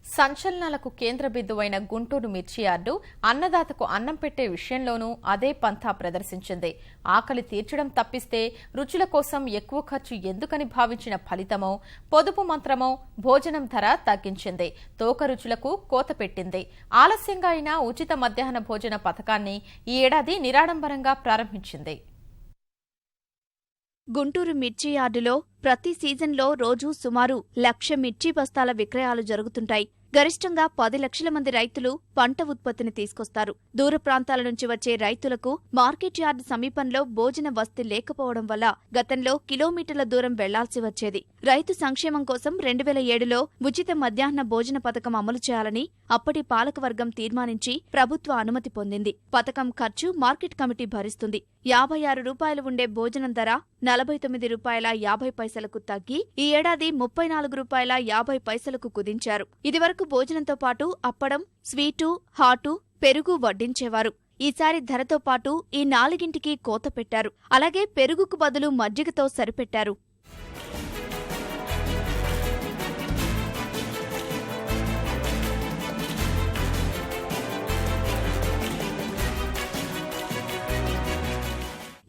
సంచలనాలకు కేంద్ర బిందువైన గుంటూరు మిర్చి యార్డు అన్నదాతకు అన్నం పెట్టే విషయంలోనూ అదే పంథా ప్రదర్శించింది. ఆకలి తీర్చడం తప్పిస్తే రుచుల కోసం ఎక్కువ ఖర్చు ఎందుకని భావించిన ఫలితమో, పొదుపు మంత్రమో భోజనం ధర తగ్గించింది. తోక రుచులకు కోత పెట్టింది. ఆలస్యంగా అయినా ఉచిత మధ్యాహ్న భోజన పథకాన్ని ఈ ఏడాది నిరాడంబరంగా ప్రారంభించింది. గుంటూరు మిర్చి యార్డులో ప్రతి సీజన్లో రోజూ సుమారు 1,00,000 మిర్చి బస్తాల విక్రయాలు జరుగుతుంటాయి. గరిష్టంగా 10 లక్షల మంది రైతులు పంట ఉత్పత్తిని తీసుకొస్తారు. దూర ప్రాంతాల నుంచి వచ్చే రైతులకు మార్కెట్ యార్డు సమీపంలో భోజన వసతి లేకపోవడం వల్ల గతంలో కిలోమీటర్ల దూరం వెళ్లాల్సి వచ్చేది. రైతు సంక్షేమం కోసం 2007లో ఉచిత మధ్యాహ్న భోజన పథకం అమలు చేయాలని అప్పటి పాలకవర్గం తీర్మానించి ప్రభుత్వ అనుమతి పొందింది. పథకం ఖర్చు మార్కెట్ కమిటీ భరిస్తుంది. 56 రూపాయలు ఉండే భోజనం ధర 49 రూపాయల 50 పైసలకు తగ్గి ఈ ఏడాది 34 రూపాయల 50 పైసలకు కుదించారు. ఇదివరకు భోజనంతో పాటు అప్పడం, స్వీటు, హాటు, పెరుగు వడ్డించేవారు. ఈసారి ధరతో పాటు ఈ 4గింటికి కోత పెట్టారు. అలాగే పెరుగుకు బదులు మజ్జిగతో సరిపెట్టారు.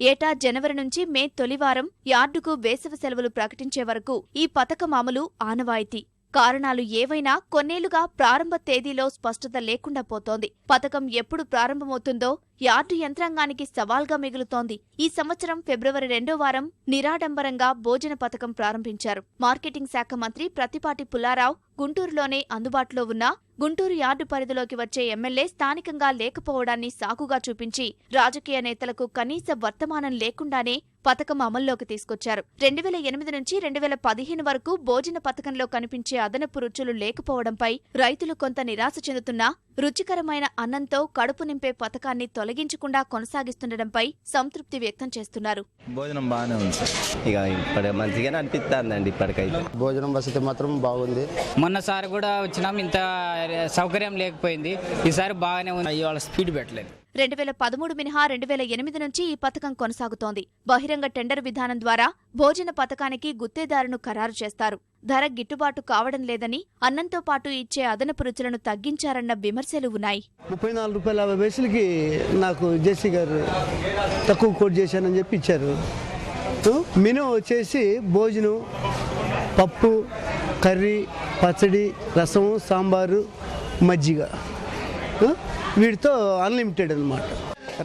ఏటా జనవరి నుంచి మే తొలివారం యార్డుకు వేసవి సెలవులు ప్రకటించే వరకు ఈ పథకం అమలు ఆనవాయితీ. కారణాలు ఏవైనా కొన్నేళ్లుగా ప్రారంభ తేదీలో స్పష్టత లేకుండా పోతోంది. పథకం ఎప్పుడు ప్రారంభమవుతుందో యార్డు యంత్రాంగానికి సవాల్గా మిగులుతోంది. ఈ సంవత్సరం ఫిబ్రవరి 2వ వారం నిరాడంబరంగా భోజన పథకం ప్రారంభించారు. మార్కెటింగ్ శాఖ మంత్రి ప్రత్తిపాటి పుల్లారావు గుంటూరులోనే అందుబాటులో ఉన్న గుంటూరు యార్డు పరిధిలోకి వచ్చే ఎమ్మెల్యే స్థానికంగా లేకపోవడాన్ని సాకుగా చూపించి రాజకీయ నేతలకు కనీస వర్తమానం లేకుండానే పథకం అమల్లోకి తీసుకొచ్చారు. 2008 నుంచి 2015 వరకు భోజన పథకంలో కనిపించే అదనపు రుచులు లేకపోవడంపై రైతులు కొంత నిరాశ చెందుతున్నా రుచికరమైన అన్నంతో కడుపు నింపే పథకాన్ని తొలగించకుండా కొనసాగిస్తుండటంపై సంతృప్తి వ్యక్తం చేస్తున్నారు. భోజనం బాగానే ఉంది సార్. ఇక ఇప్పుడు మంచిగానే అనిపిస్తుందండి. ఇప్పటికైతే భోజనం వసతి మాత్రం బాగుంది. మొన్నసారి కూడా వచ్చినాం, ఇంత సౌకర్యం లేకపోయింది. ఈసారి బాగానే ఉంది. ఇవాళ స్పీడ్ పెట్టలేదు. 2013 మినహా 2008 నుంచి ఈ పథకం కొనసాగుతోంది. బహిరంగ టెండర్ విధానం ద్వారా భోజన పథకానికి గుత్తేదారును ఖరారు చేస్తారు. ధర గిట్టుబాటు కావడం లేదని, అన్నంతో పాటు ఇచ్చే అదనపు రుచులను తగ్గించారన్న విమర్శలు ఉన్నాయి. 34 రూపాయల 50 పైసలకి నాకు జేసీ గారు తక్కువ కోట్ చేశానని చెప్పి ఇచ్చారు. మెనూ వచ్చేసి భోజనం, పప్పు, కర్రీ, పచ్చడి, రసము, సాంబారు, మజ్జిగ, వీటితో అన్లిమిటెడ్ అన్నమాట.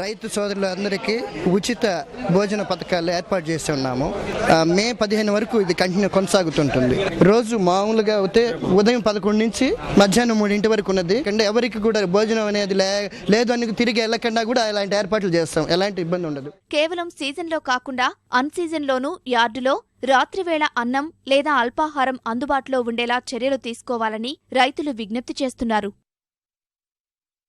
రైతు సోదరులందరికీ ఉచిత భోజన పథకాలు ఏర్పాటు చేసి ఉన్నాము. మే 15 వరకు ఇది కంటిన్యూ కొనసాగుతుంటుంది. రోజు మామూలుగా అయితే ఉదయం 11 నుంచి మధ్యాహ్నం 3 వరకు ఉన్నది. అంటే ఎవరికి కూడా భోజనం అనేది లేదు అని తిరిగి వెళ్ళకుండా కూడా ఇలాంటి ఏర్పాట్లు చేస్తాం. ఎలాంటి ఇబ్బంది ఉండదు. కేవలం సీజన్లో కాకుండా అన్ సీజన్లోనూ యార్డులో రాత్రివేళ అన్నం లేదా అల్పాహారం అందుబాటులో ఉండేలా చర్యలు తీసుకోవాలని రైతులు విజ్ఞప్తి చేస్తున్నారు.